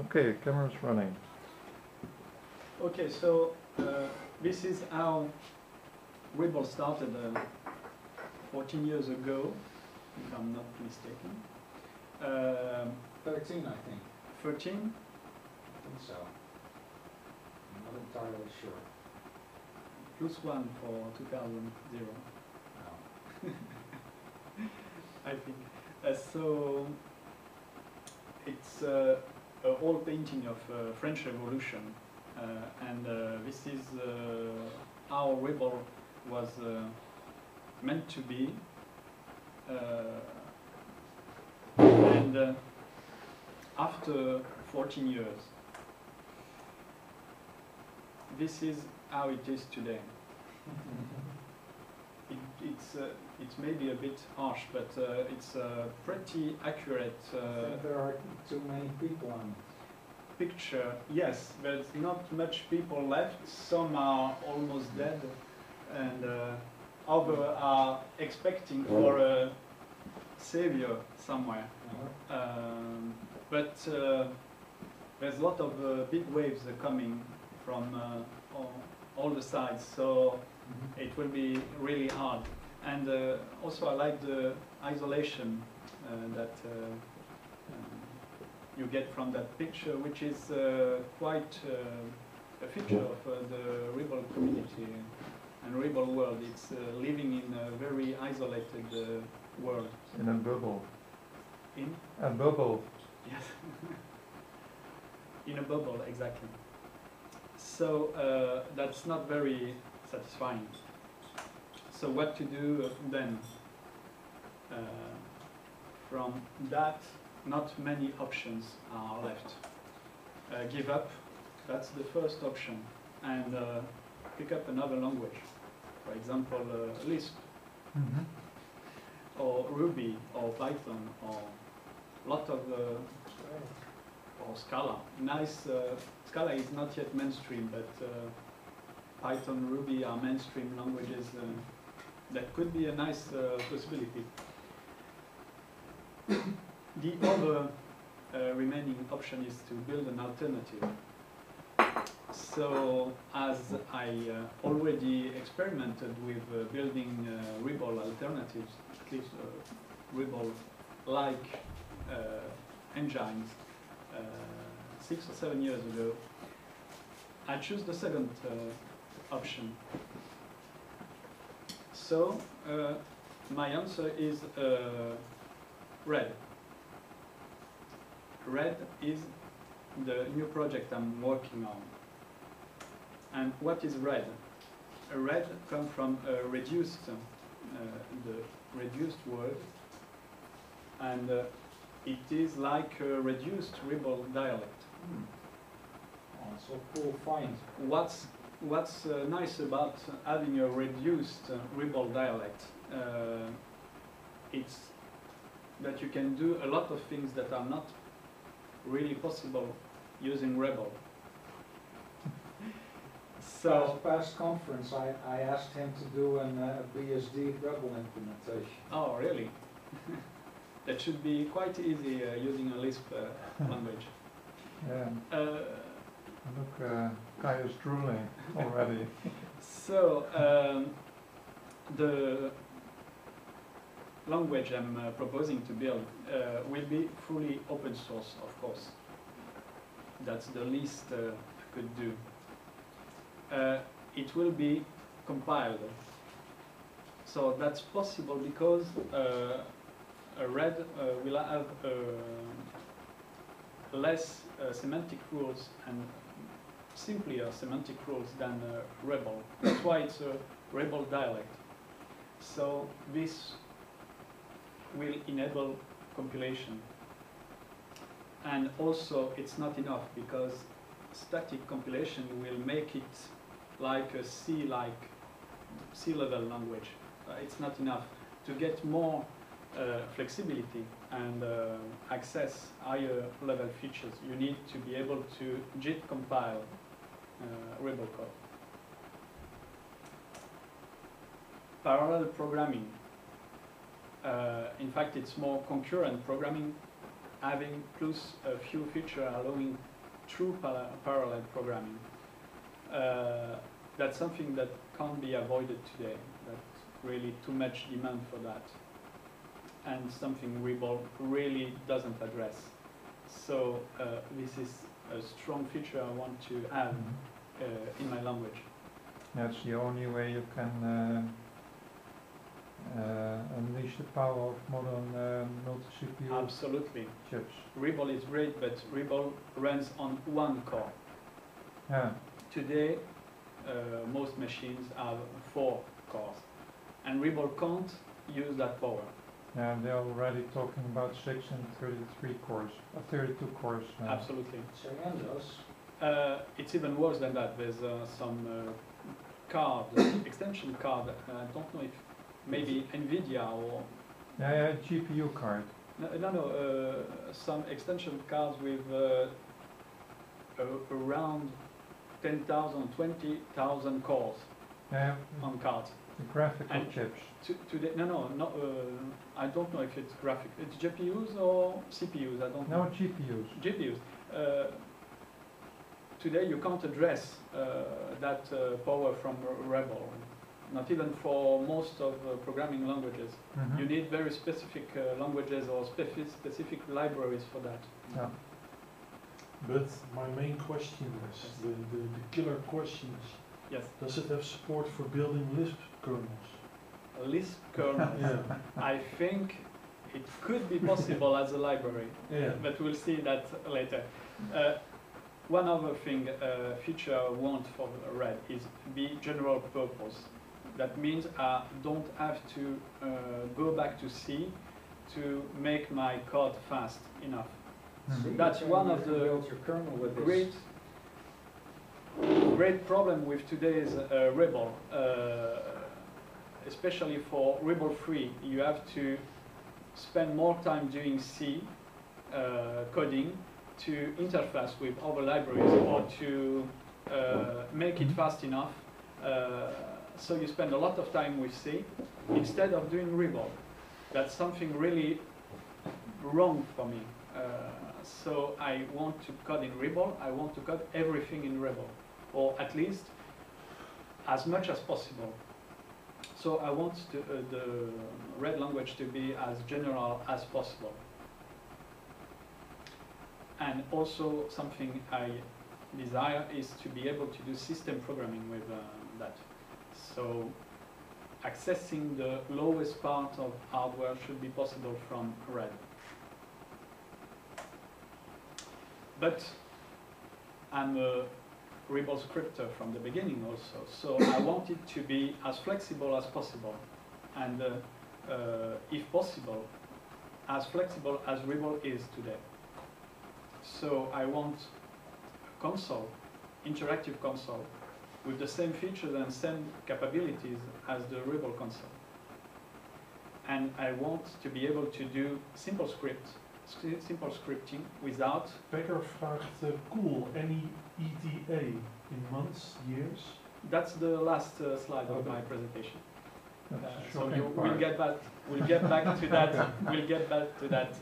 Okay, camera's running. Okay, so this is how Rebel started 14 years ago, if I'm not mistaken. 13, I think. 13? I think so. I'm not entirely sure. +1 for 2000. No. I think. So it's an old painting of French Revolution, and this is how Rebel was meant to be. And after 14 years, this is how it is today. It's maybe a bit harsh, but it's a pretty accurate I think there are too many people on picture. Yes, there's not much people left. Some are almost dead, and others are expecting for a savior somewhere. But there's a lot of big waves coming from all the sides, so it will be really hard. And also I like the isolation that you get from that picture, which is quite a feature of the Rebel community and Rebel world. It's living in a very isolated world. In a bubble. In? A bubble. Yes. In a bubble, exactly. So that's not very satisfying. So what to do then? From that, not many options are left. Give up, that's the first option, and pick up another language. For example, Lisp, or Ruby, or Python, or lot of or Scala. Nice. Scala is not yet mainstream, but Python, Ruby are mainstream languages. That could be a nice possibility. The other remaining option is to build an alternative. So, as I already experimented with building Rebel alternatives, at least Rebel-like engines 6 or 7 years ago, I choose the second option. So, my answer is Red. Red is the new project I'm working on. And what is Red? Red comes from a reduced, the reduced word, and it is like a reduced Rebel dialect. Oh, so cool find. What's nice about having a reduced Rebel dialect? It's that you can do a lot of things that are not really possible using Rebel. So past conference, I asked him to do a BSD Rebel implementation. Oh, really? That should be quite easy using a Lisp language. Yeah. Look, Kai is drooling already. So the language I'm proposing to build will be fully open source, of course. That's the least I could do. It will be compiled. So that's possible because a Red will have less semantic rules and simpler semantic rules than Rebel. That's why it's a Rebel dialect. So this will enable compilation. And also it's not enough because static compilation will make it like a C-level language. It's not enough. To get more flexibility and access higher level features, you need to be able to JIT compile Rebel code. Parallel programming. In fact, it's more concurrent programming having plus a few features allowing true parallel programming. That's something that can't be avoided today. That's really too much demand for that, and something Rebol really doesn't address. So this is a strong feature I want to add in my language. That's the only way you can unleash the power of modern multi-CPU Absolutely. chips. Rebol is great, but Rebol runs on one core. Yeah. Today, most machines have 4 cores, and Rebol can't use that power. Yeah, they're already talking about 6 and 33 cores, 32 cores now. Absolutely. Tremendos. It's even worse than that. There's some card, extension card, I don't know if maybe NVIDIA or... Yeah, GPU card. Some extension cards with around 10,000, 20,000 cores Yeah, on cards. the graphical And chips. Today, I don't know if it's graphic. It's GPUs or CPUs, I don't know. No, GPUs. GPUs. Today you can't address that power from Rebol, not even for most of programming languages. You need very specific languages or specific libraries for that. Yeah. But my main question is, the killer question is, Yes, does it have support for building Lisp kernels? Lisp kernels. Yeah. I think it could be possible as a library, Yeah. but we'll see that later. One other thing, feature I want for Red is be general purpose. That means I don't have to go back to C to make my code fast enough. See, That's you one can of the build your kernel with this. great problem with today's Rebol, especially for Rebol 3. You have to spend more time doing C coding to interface with other libraries or to make it fast enough. So you spend a lot of time with C instead of doing Rebol. That's something really wrong for me. So I want to code in Rebol. I want to code everything in Rebol, or at least as much as possible. So I want the Red language to be as general as possible. And also something I desire is to be able to do system programming with that. So accessing the lowest part of hardware should be possible from Red. But I'm a Rebol scripter from the beginning also, so I want it to be as flexible as possible, and if possible, as flexible as Rebol is today. So I want a console, interactive console, with the same features and same capabilities as the Rebol console. And I want to be able to do simple scripting without... Becker vraagt cool, any ETA in months, years? That's the last slide of Okay. my presentation. That's a So shocking we'll part. get back. We'll get back to that. We'll get back to that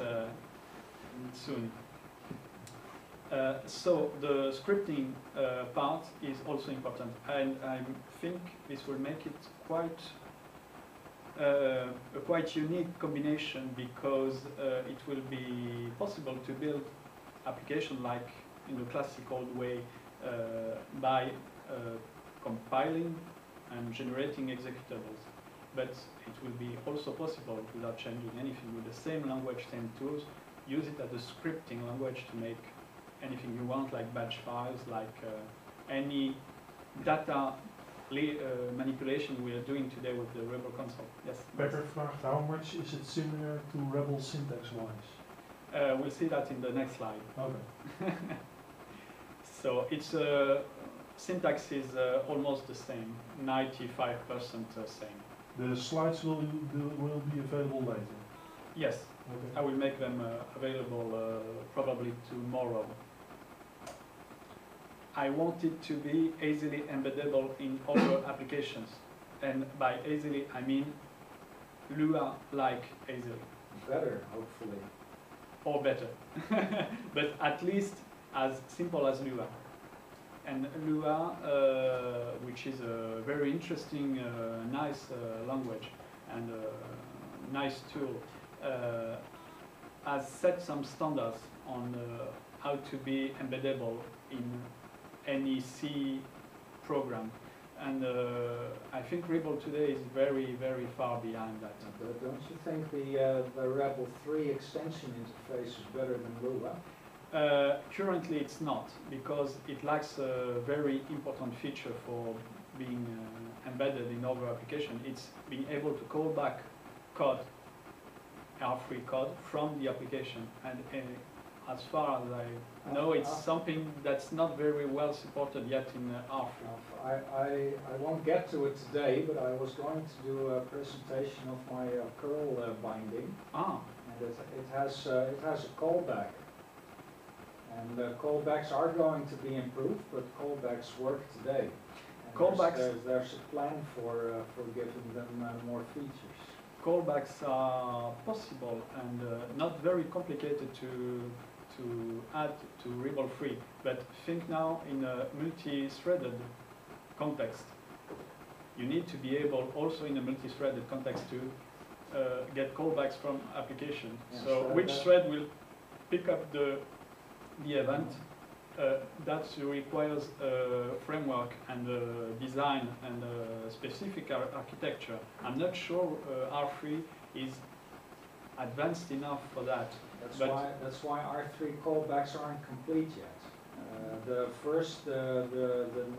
soon. So the scripting part is also important, and I think this will make it quite a quite unique combination, because it will be possible to build application like in the classical way by compiling and generating executables. But it will be also possible, without changing anything, with the same language, same tools, use it as a scripting language to make anything you want, like batch files, like any data manipulation we are doing today with the Rebol console. Yes. Becker vraagt how much is it similar to Rebel syntax-wise? We'll see that in the next slide. Okay. So its syntax is almost the same, 95% same. The slides will be available later. Yes, I Okay. will make them available probably tomorrow. I want it to be easily embeddable in other applications. And by easily, I mean Lua-like easily. Better, hopefully. or better, but at least as simple as Lua. And Lua, which is a very interesting, nice language and nice tool, has set some standards on how to be embeddable in any C program. And I think Rebel today is very, very far behind that. But don't you think the Rebel 3 extension interface is better than Lua? Currently it's not, because it lacks a very important feature for being embedded in our application. It's being able to call back code, R3 code, from the application. And as far as I know, it's something that's not very well supported yet in R3. I won't get to it today, but I was going to do a presentation of my curl binding. Ah. And it has a callback. And callbacks are going to be improved, but callbacks work today. And Callbacks. There's a plan for giving them more features. Callbacks are possible and not very complicated to add to Rebel 3. But think now in a multi-threaded context. You need to be able also in a multi-threaded context to get callbacks from application. Yes, so which thread will pick up the event? That requires a framework and a design and a specific architecture. I'm not sure R3 is advanced enough for that. That's why R3 callbacks aren't complete yet. The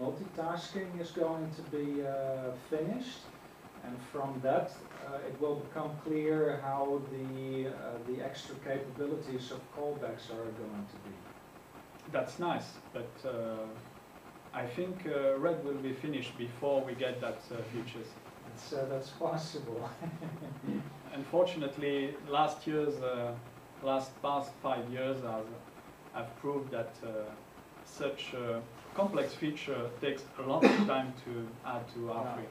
multitasking is going to be finished, and from that it will become clear how the extra capabilities of callbacks are going to be. That's nice, but I think Red will be finished before we get that features. That's possible. Unfortunately, past 5 years have proved that such a complex feature takes a lot of time to add to R3.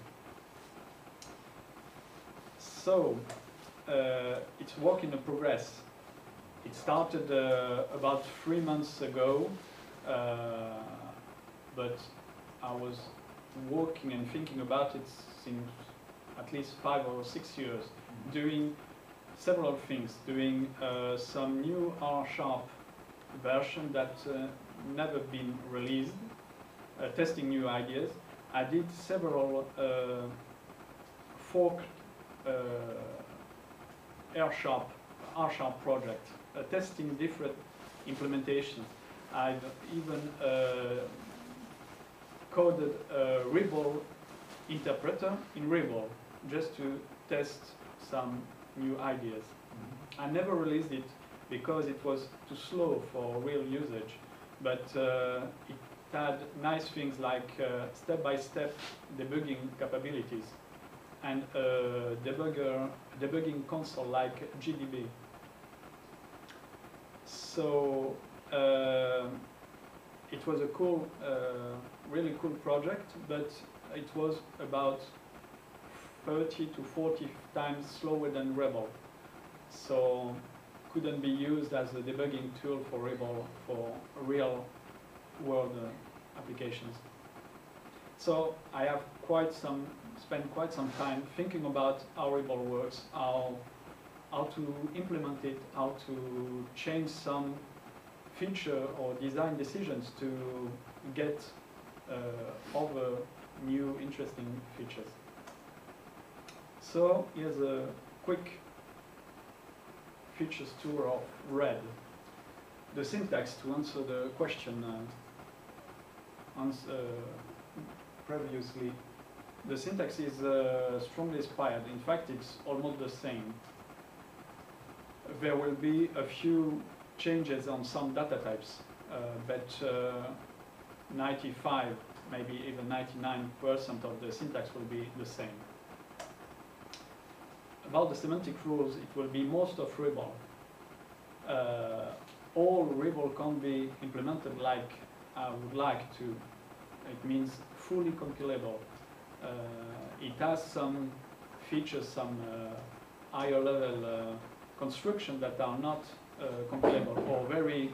So, it's work in progress. It started about 3 months ago, but I was working and thinking about it since at least 5 or 6 years, doing several things, doing some new R# version that never been released, testing new ideas. I did several forked R# projects, testing different implementations. I've even coded a Rebel interpreter in Rebel just to test some new ideas. I never released it because it was too slow for real usage, but it had nice things like step-by-step debugging capabilities and a debugging console like GDB. So it was a cool, really cool project, but it was about 30 to 40 times slower than Rebel. So couldn't be used as a debugging tool for Rebel for real world applications. So I have spent quite some time thinking about how Rebel works, how to implement it, how to change some feature or design decisions to get other new interesting features. So here's a quick features tour of Red. The syntax, to answer the question previously, the syntax is strongly inspired. In fact, it's almost the same. There will be a few changes on some data types, but 95, maybe even 99% of the syntax will be the same. About the semantic rules, it will be most of Rebel. All Rebel can be implemented like I would like to. It means fully compilable. It has some features, some higher level construction that are not compilable or very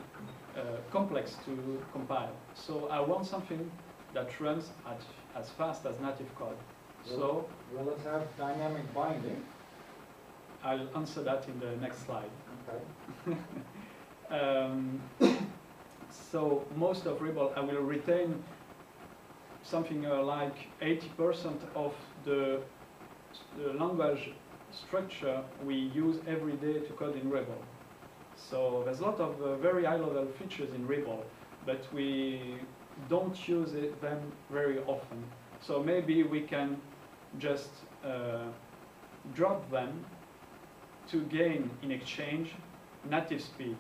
complex to compile. So I want something that runs at as fast as native code. So will it have dynamic binding? I'll answer that in the next slide. Okay. So most of Rebel, I will retain something like 80% of the language structure we use every day to code in Rebel. So there's a lot of very high-level features in Rebel, but we don't use them very often. So maybe we can just drop them to gain in exchange native speed,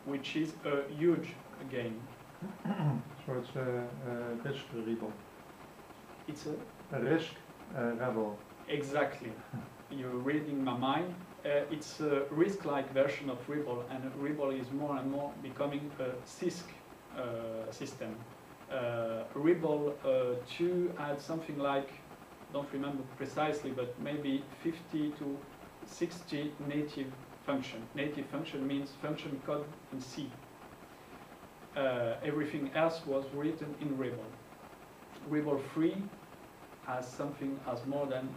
which is a huge gain. So it's a risk rebel. It's A risk rebel. exactly. You're reading my mind. It's a RISC-like version of Rebel, and Rebel is more and more becoming a CISC system. Rebel 2 had something like, don't remember precisely, but maybe 50 to 60 native function. Native function means function code in C. Everything else was written in Rebel. Rebel 3 has something as more than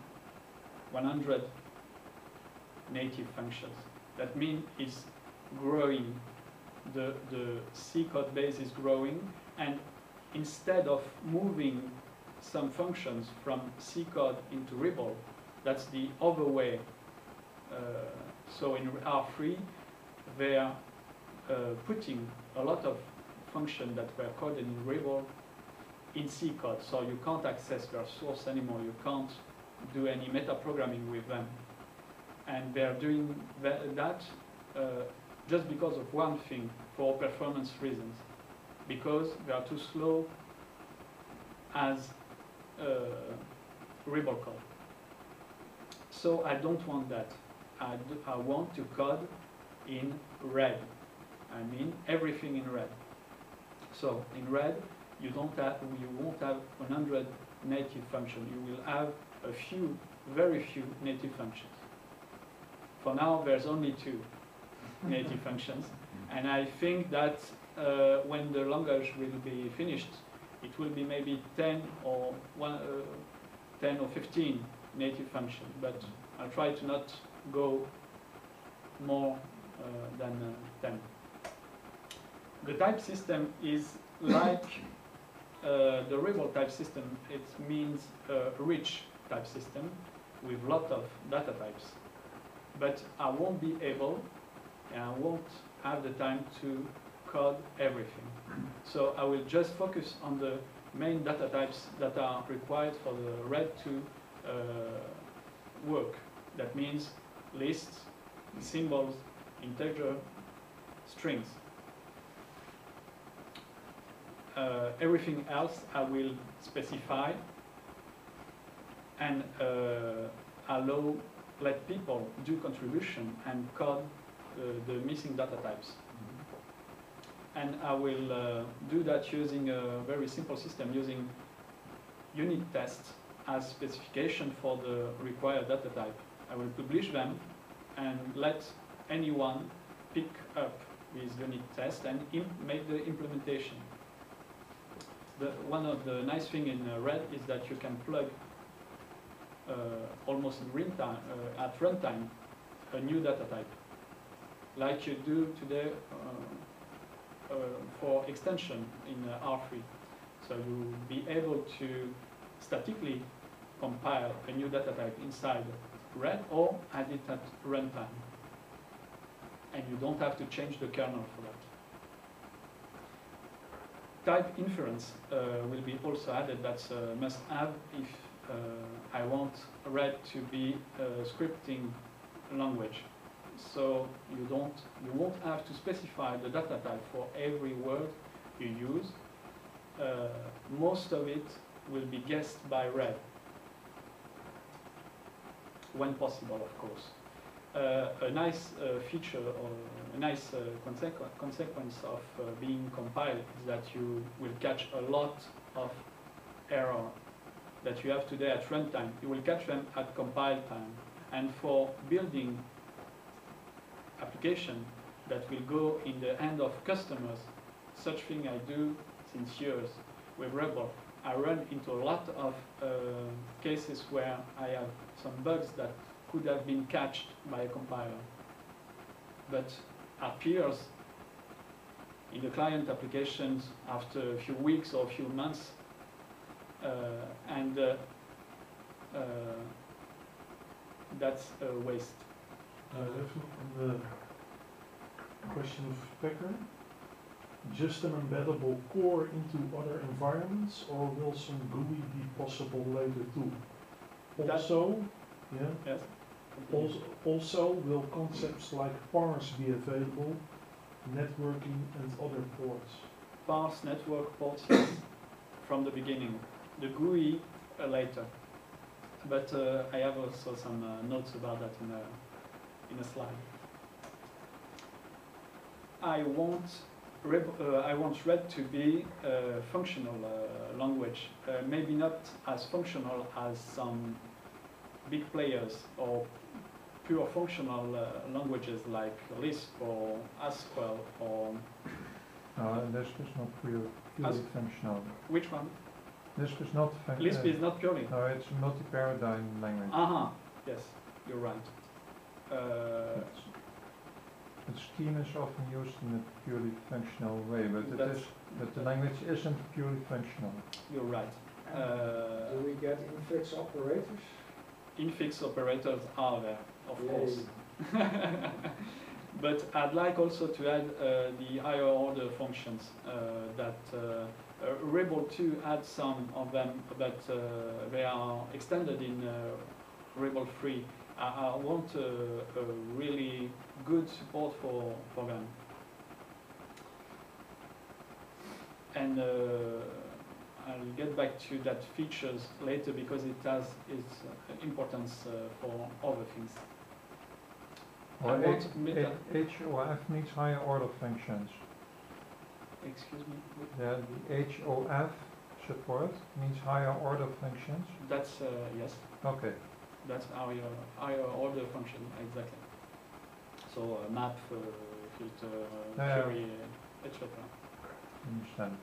100 native functions. That means it's growing. The C code base is growing, and instead of moving some functions from C code into Rebel, that's the other way. So in R3, they are putting a lot of functions that were coded in Rebel in C code, so you can't access their source anymore. You can't do any meta-programming with them. And they're doing that just because of one thing, for performance reasons, because they are too slow as Rebel code. So I don't want that. I want to code in red. I mean everything in red. So in red, you won't have 100 native functions. You will have a few, very few native functions. For now, there's only 2 native functions, and I think that when the language will be finished, it will be maybe 10 or 15 native functions. But I'll try to not go more than 10. The type system is like the Rebel type system. It means a rich type system with a lot of data types. But I won't be able, and I won't have the time to code everything. So I will just focus on the main data types that are required for the red to work. That means lists, symbols, integer, strings. Everything else I will specify and let people do contribution and code the missing data types. And I will do that using a very simple system, using unit tests as specification for the required data type. I will publish them and let anyone pick up these unit tests and make the implementation. One of the nice things in Red is that you can plug almost in real time, at runtime, a new data type, like you do today for extension in R3. So you'll be able to statically compile a new data type inside Red or add it at runtime. And you don't have to change the kernel for that. Type inference will be also added. That's a must-have if I want Red to be a scripting language. So you won't have to specify the data type for every word you use. Most of it will be guessed by Red, when possible, of course. A nice feature or a nice consequence of being compiled is that you will catch a lot of error that you have today at runtime. You will catch them at compile time. And for building application, that will go in the hand of customers. Such thing I do since years with Rebel. I run into a lot of cases where I have some bugs that could have been catched by a compiler, but appears in the client applications after a few weeks or a few months, and that's a waste. I have the question of Pecker. Just an embeddable core into other environments, or will some GUI be possible later too? Also, Yes. also will concepts like parse be available, networking and other ports? Parse, network, ports, yes, from the beginning. The GUI later. But I have also some notes about that in a slide. I want Red to be a functional language, maybe not as functional as some big players or pure functional languages like Lisp or Haskell or... Lisp is not purely functional. Which one? Lisp is not functional. Lisp is not purely? No, it's a multi-paradigm language. Yes, you're right. The scheme is often used in a purely functional way, but the language isn't purely functional. You're right. Do we get infix operators? Infix operators are there, of course. But I'd like also to add the higher order functions that Rebel 2 had some of them, but they are extended in Rebel 3. I want a really good support for them. And I'll get back to that features later because it has its importance for other things. Well, HOF needs higher order functions. Excuse me? Yeah, the HOF support needs higher order functions. That's, yes. Okay. That's our higher order function, exactly. So map, filter, query, etc. Understand.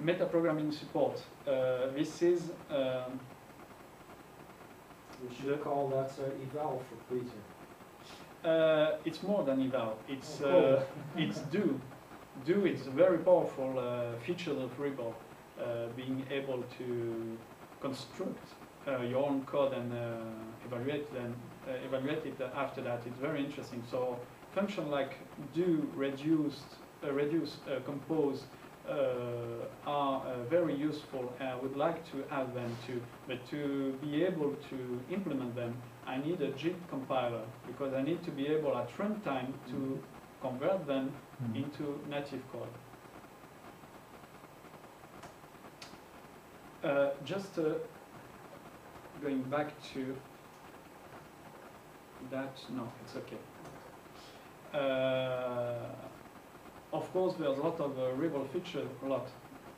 Metaprogramming support. This is... we should call that eval for Peter. It's more than eval. It's cool. it's do. Do is a very powerful feature of Rebel, being able to construct your own code and evaluate it after that. It's very interesting. So function like do, reduce, compose are very useful. I would like to have them too, but to be able to implement them, I need a JIT compiler because I need to be able at runtime to convert them into native code. Just going back to that, no, it's okay. Of course, there's a lot of Rebel features,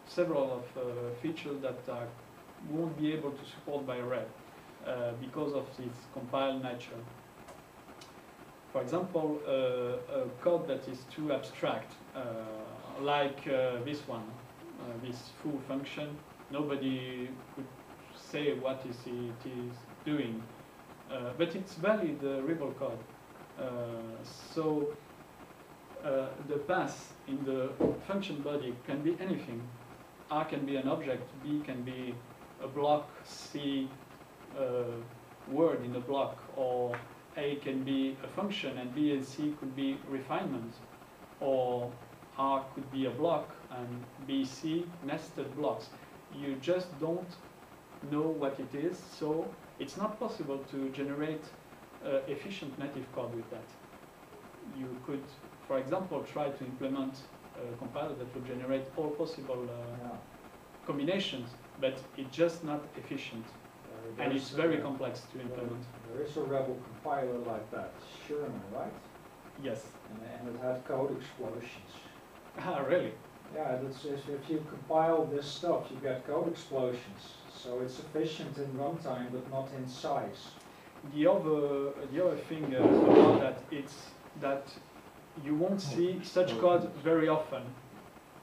several of features that won't be able to support by Red because of its compiled nature. For example, a code that is too abstract, like this one, this full function, nobody could say what it is doing, but it's valid Rebel code. So the path in the function body can be anything. A can be an object, B can be a block, C word in a block, or A can be a function and B and C could be refinements, or R could be a block and B, C nested blocks. You just don't know what it is, so it's not possible to generate efficient native code with that. You could, for example, try to implement a compiler that would generate all possible combinations, but it's just not efficient. And it's very complex to implement. There is a Rebel compiler like that, Sherman, right? Yes. And it had code explosions. Ah, really? Yeah, that's, if you compile this stuff, you get code explosions. So it's efficient in runtime, but not in size. The other thing about that, it's that you won't see such code very often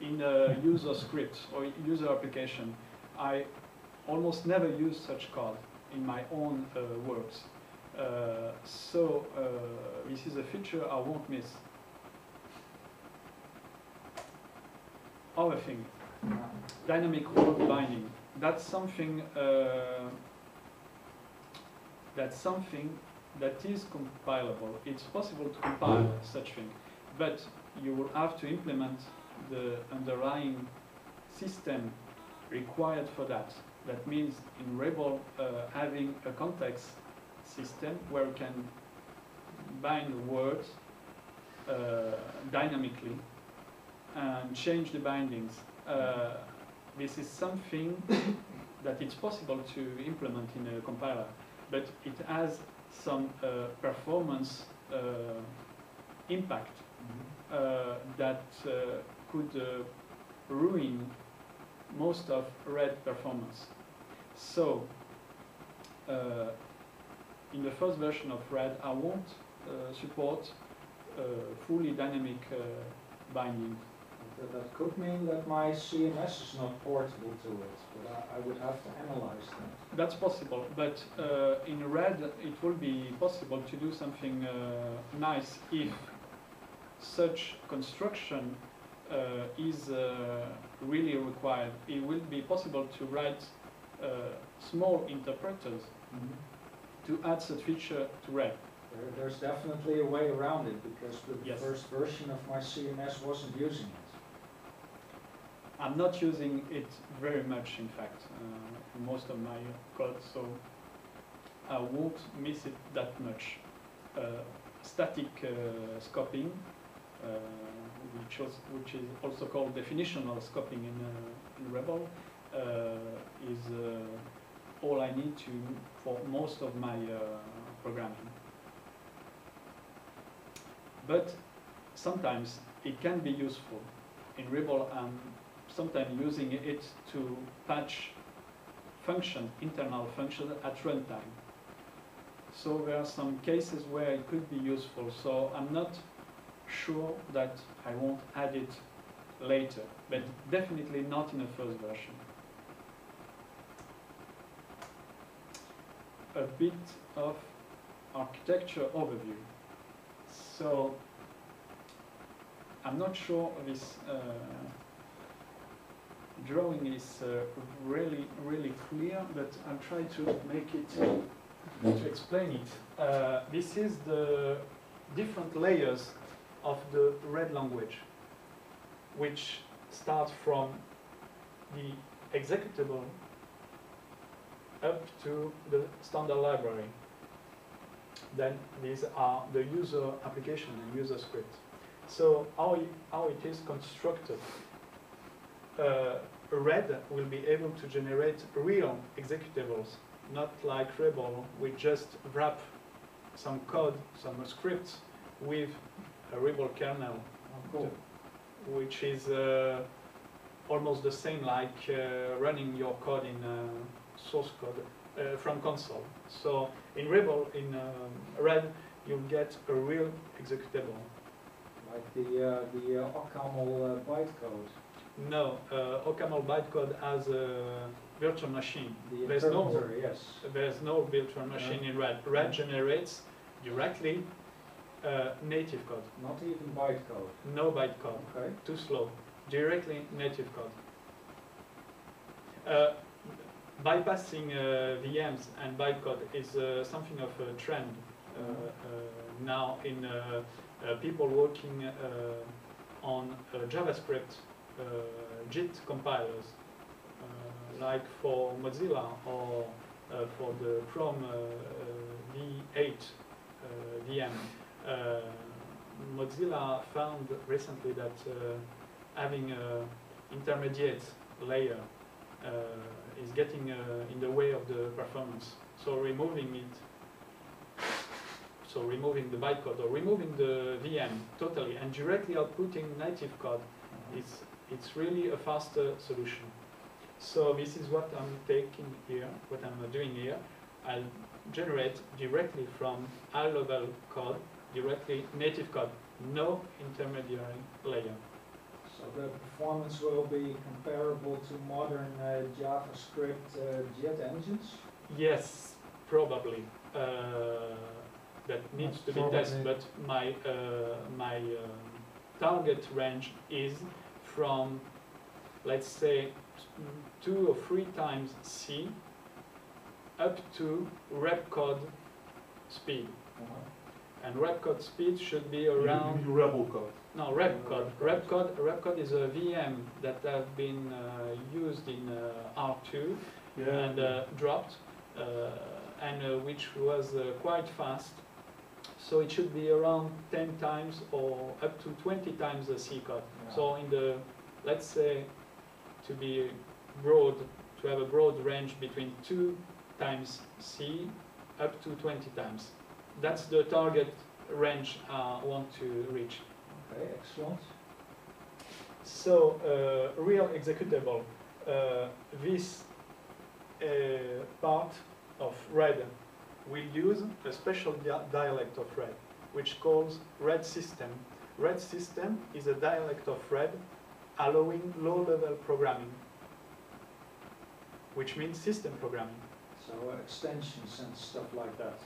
in a user script or user application. I almost never use such code in my own works. So this is a feature I won't miss. Other thing, dynamic word binding. That's something that is compilable. It's possible to compile such thing, but you will have to implement the underlying system required for that. That means in Rebel having a context system where you can bind words dynamically and change the bindings. This is something that it's possible to implement in a compiler, but it has some performance impact that could ruin most of Red performance. So, in the first version of Red, I won't support fully dynamic binding. That could mean that my CMS is not portable to it, but I would have to analyze that. That's possible, but in Red it will be possible to do something nice if such construction is really required. It will be possible to write small interpreters to add such feature to Red. There's definitely a way around it, because the Yes. first version of my CMS wasn't using it. I'm not using it very much, in fact, in most of my code, so I won't miss it that much. Static scoping, which is also called definitional scoping in Rebel, is all I need to for most of my programming. But sometimes it can be useful. In Rebel, I'm sometimes using it to patch internal function at runtime. So there are some cases where it could be useful. So I'm not sure that I won't add it later, but definitely not in the first version. A bit of architecture overview. So I'm not sure this drawing is really clear, but I'll try to make it to explain it. This is the different layers of the Red language, which start from the executable up to the standard library. Then these are the user application and user script. So how it is constructed. Red will be able to generate real executables, not like Rebel, we just wrap some code, some scripts with a Rebel kernel, which is almost the same like running your code in source code from console. So in Rebel, in Red, you'll get a real executable. Like the OCaml bytecode. No, OCaml bytecode has a virtual machine. There's no virtual machine in Red. Red generates directly native code. Not even bytecode. No bytecode. Okay. Too slow. Directly native code. Bypassing VMs and bytecode is something of a trend now in people working on JavaScript JIT compilers, like for Mozilla or for the Chrome V8 VM. Mozilla found recently that having an intermediate layer is getting in the way of the performance. So removing it, so removing the bytecode or removing the VM totally and directly outputting native code, it's really a faster solution. So this is what I'm taking here, what I'm doing here. I'll generate directly from high-level code directly native code, no intermediary layer. So the performance will be comparable to modern JavaScript jet engines? Yes, probably. That needs to be tested, Probably. but my target range is from, let's say, 2 or 3 times C up to repcode speed. And repcode speed should be around... You mean Rebel code? No, repcode. Repcode is a VM that have been used in R2 and dropped, and which was quite fast. So it should be around 10 times or up to 20 times the C code. Yeah. So in the, let's say, to be broad, to have a broad range between 2 times C up to 20 times. That's the target range I want to reach. Okay, excellent. So, real executable. This part of Red will use a special dialect of Red, which calls Red System. Red System is a dialect of Red allowing low-level programming, which means system programming. So extensions and stuff like that.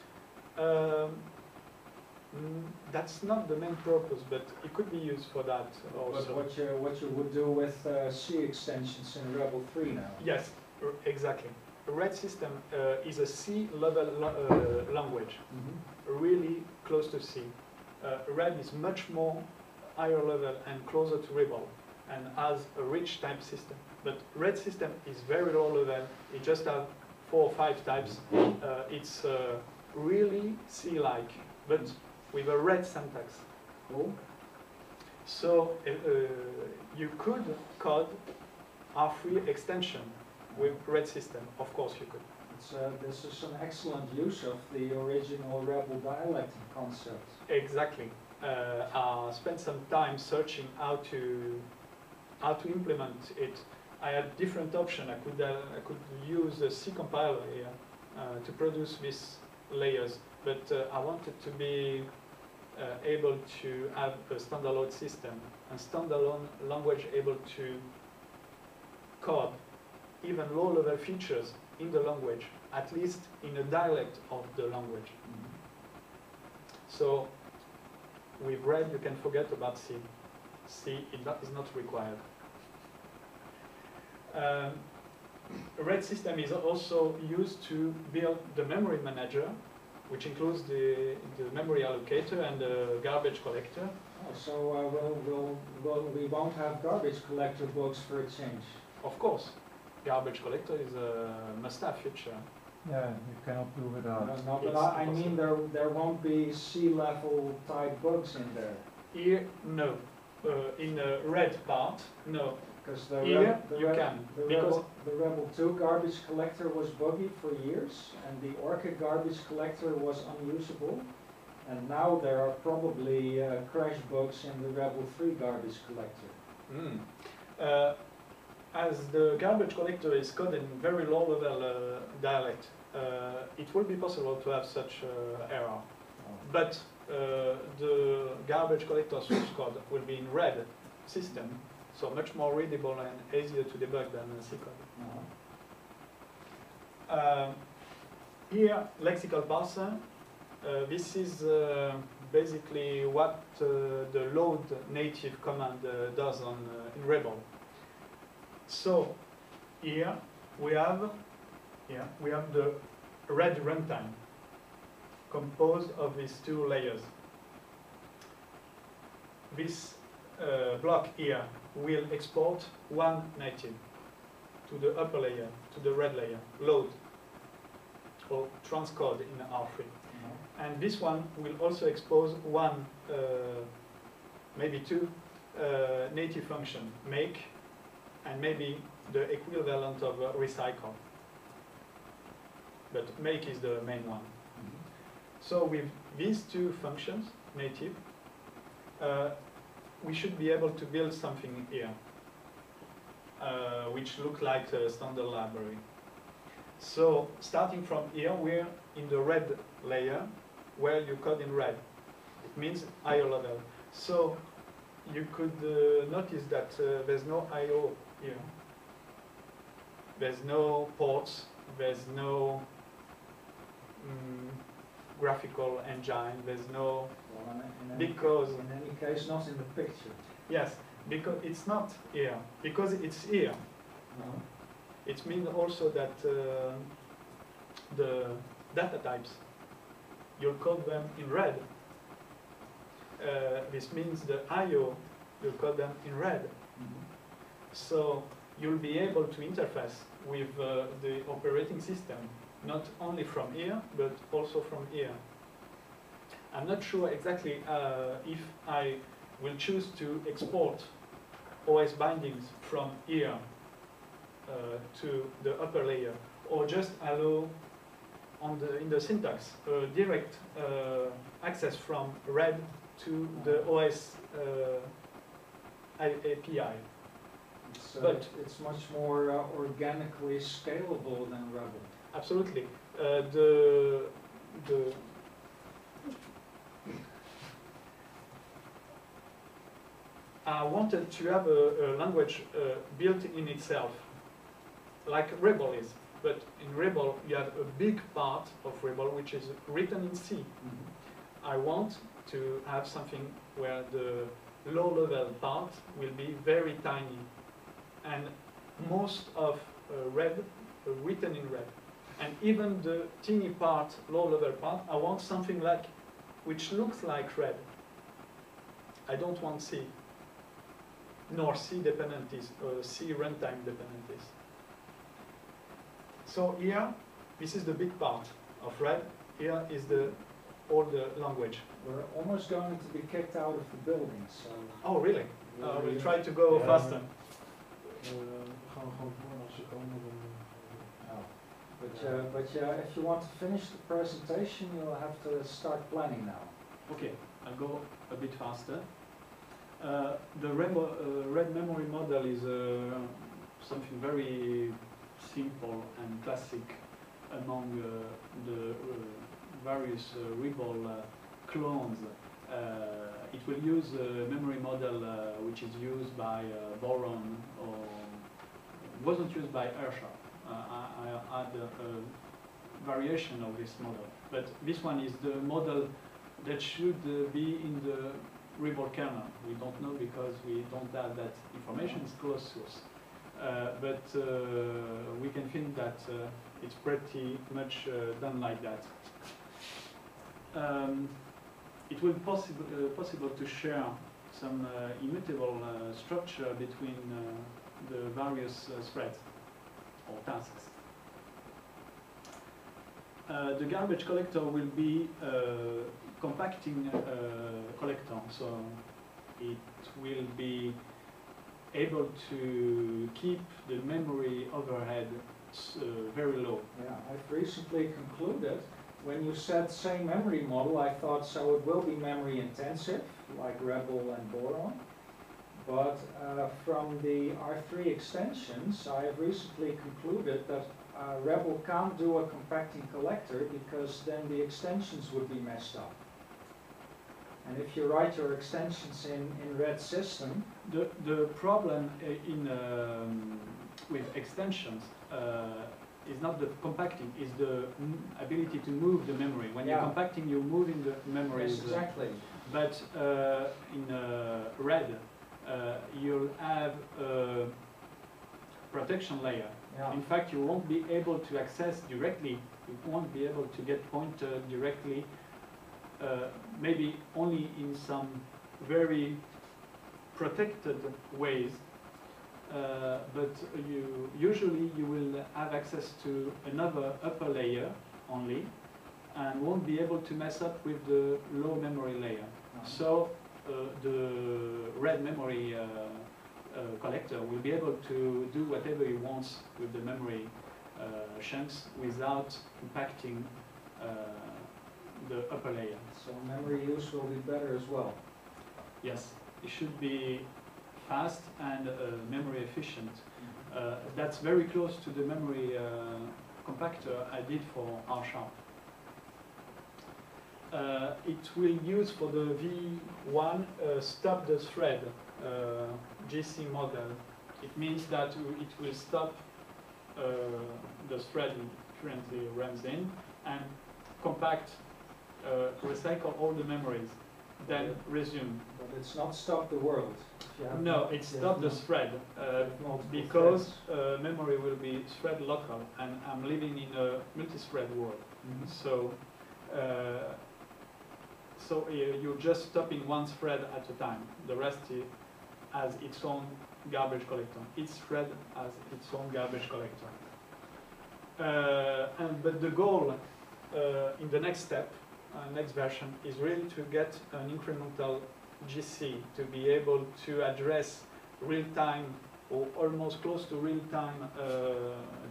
That's not the main purpose, but it could be used for that also. But what you would do with C extensions in Rebel 3 now? Yes, exactly. Red System is a C-level language, really close to C. Red is much more higher level and closer to Rebel, and has a rich type system. But Red System is very low level. It just has 4 or 5 types. It's really C-like, but with a red syntax. Cool. So you could code R3 extension with Red System. Of course you could. This is an excellent use of the original Rebel dialect concept. Exactly. I spent some time searching how to implement it. I had different options. I could use a C compiler here to produce these layers, but I wanted to be able to have a standalone system and standalone language able to code even low-level features in the language, at least in a dialect of the language. So with Red, you can forget about C. C is not required. Red System is also used to build the memory manager, which includes the memory allocator and the garbage collector. Oh, so we won't have garbage collector bugs for a change? Of course, garbage collector is a must-have feature. Yeah, you cannot do without. No, but It's I mean there won't be C-level type bugs in there. Here, no. In the red part, no. Because Here, you can. Because the Rebel 2 garbage collector was buggy for years, and the Orca garbage collector was unusable. And now there are probably crash bugs in the Rebel 3 garbage collector. as the garbage collector is coded in very low-level dialect, it will be possible to have such error. But the garbage collector source code will be in red system, so much more readable and easier to debug than C code. Here, lexical parser. This is basically what the load native command does in Rebel. So here we have the red runtime composed of these 2 layers. This block here will export one native to the upper layer, to the red layer, load, or transcode in R3. And this one will also expose one, maybe 2 native function, make, and maybe the equivalent of recycle. But make is the main one. So with these 2 functions, native, we should be able to build something here, which looks like a standard library. So starting from here, we're in the red layer, where you code in red. means I/O level. So you could notice that there's no I/O here. There's no ports. There's no graphical engine. There's no Well, because in any case, not in the picture. yes, because it's not here. Because it's here. No. It means also that the data types, you'll code them in red. This means the I/O, you'll code them in red. So you'll be able to interface with the operating system, not only from here, but also from here. I'm not sure exactly if I will choose to export OS bindings from here to the upper layer, or just allow in the syntax direct access from red to the OS API. But It's much more organically scalable than Rebel. absolutely, I wanted to have a language built in itself, like Rebel is. But in Rebel, you have a big part of Rebel which is written in C. I want to have something where the low-level part will be very tiny, and most of red written in red. And even the teeny part, low-level part, I want something like, which looks like red. I don't want C, nor C dependencies, C runtime dependencies. So here, this is the big part of red. Here is all the language. We're almost going to be kicked out of the building, so... Oh, really? We'll try to go Yeah. faster. We gaan gewoon door als ze komen. Oh. But if you want to finish the presentation, you'll have to start planning now. Okay, I'll go a bit faster. The red memory model is something very simple and classic among the various Rebel clones. It will use a memory model which is used by Boron, or wasn't used by Earthsharp. I had a variation of this model, but this one is the model that should be in the Rebel kernel. We don't know because we don't have that information. It's closed source, but we can think that it's pretty much done like that. It will be possible to share some immutable structure between the various threads or tasks. The garbage collector will be a compacting collector, so it will be able to keep the memory overhead very low. Yeah, I've recently concluded, when you said same memory model, I thought so it will be memory intensive, like Rebel and Boron. But from the R3 extensions, I have recently concluded that Rebel can't do a compacting collector because then the extensions would be messed up. And if you write your extensions in red system... The problem with extensions is not the compacting, is the ability to move the memory. When you're compacting, you're moving the memory. Yes, exactly. But in red, you'll have a protection layer. Yeah. In fact, you won't be able to access directly, you won't be able to get pointed directly, maybe only in some very protected ways, but usually you will have access to another upper layer only, and won't be able to mess up with the low memory layer. So the red memory collector will be able to do whatever he wants with the memory chunks without impacting the upper layer. So memory use will be better as well. Yes, it should be fast and memory efficient. That's very close to the memory compactor I did for R#. it will use for the V1 stop the thread GC model. It means that it will stop the thread it currently runs in and compact, recycle all the memories, then resume. But it's not stop the world. If you have No, not- it's you stop have the not- thread you have multiple because threads. memory will be thread local, and I'm living in a multi-thread world. Mhm. So you're just stopping one thread at a time. The rest has its own garbage collector. Each thread has its own garbage collector. But the goal in the next step, next version, is really to get an incremental GC to be able to address real-time or almost close to real-time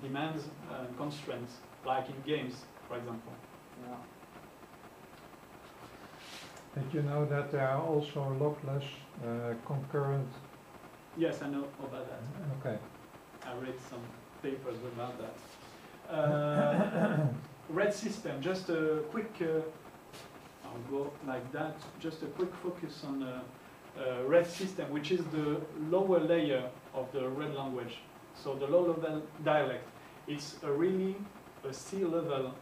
demands and constraints, like in games, for example. Yeah. Did you know that there are also lockless concurrent? Yes, I know about that. Okay. I read some papers about that. Red system, just a quick, I'll go like that, just a quick focus on red system, which is the lower layer of the red language. So the low level dialect, it's really a C-level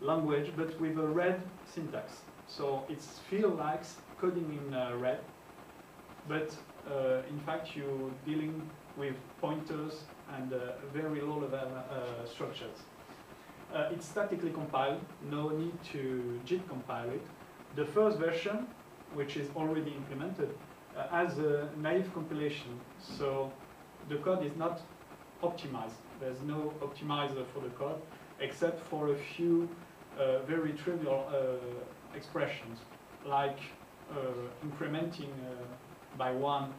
language, but with a red syntax. So it feels like coding in red, but in fact you're dealing with pointers and very low level structures. It's statically compiled, no need to JIT compile it. The first version, which is already implemented, has a naive compilation, so the code is not optimized. There's no optimizer for the code, except for a few very trivial expressions, like incrementing by one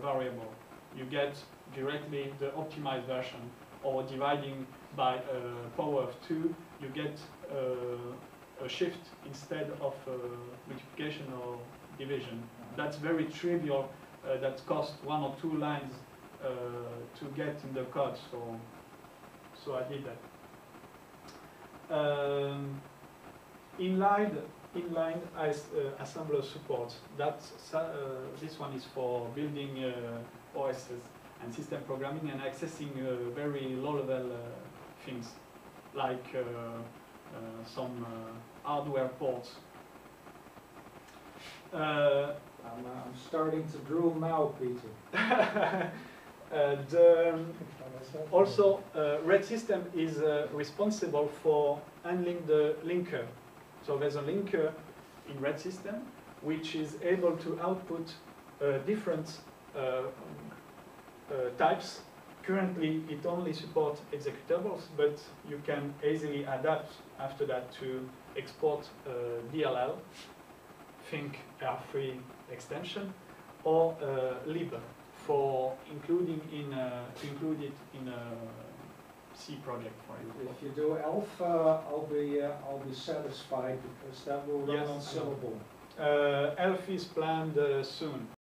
variable. You get directly the optimized version, or dividing by power of 2, you get a shift instead of multiplication or division. That's very trivial, that costs 1 or 2 lines to get in the code, so I did that. Inline assembler support. This one is for building OSs and system programming and accessing very low-level things, like some hardware ports. I'm starting to drool now, Peter. Also, Red System is responsible for handling the linker. So there's a linker in Red System which is able to output different types. Currently, it only supports executables, but you can easily adapt after that to export DLL, think R3 extension, or lib for include it in a C project, for example. If you do alpha, I'll be satisfied because that will run Yes, on I know. syllable. ELF is planned soon.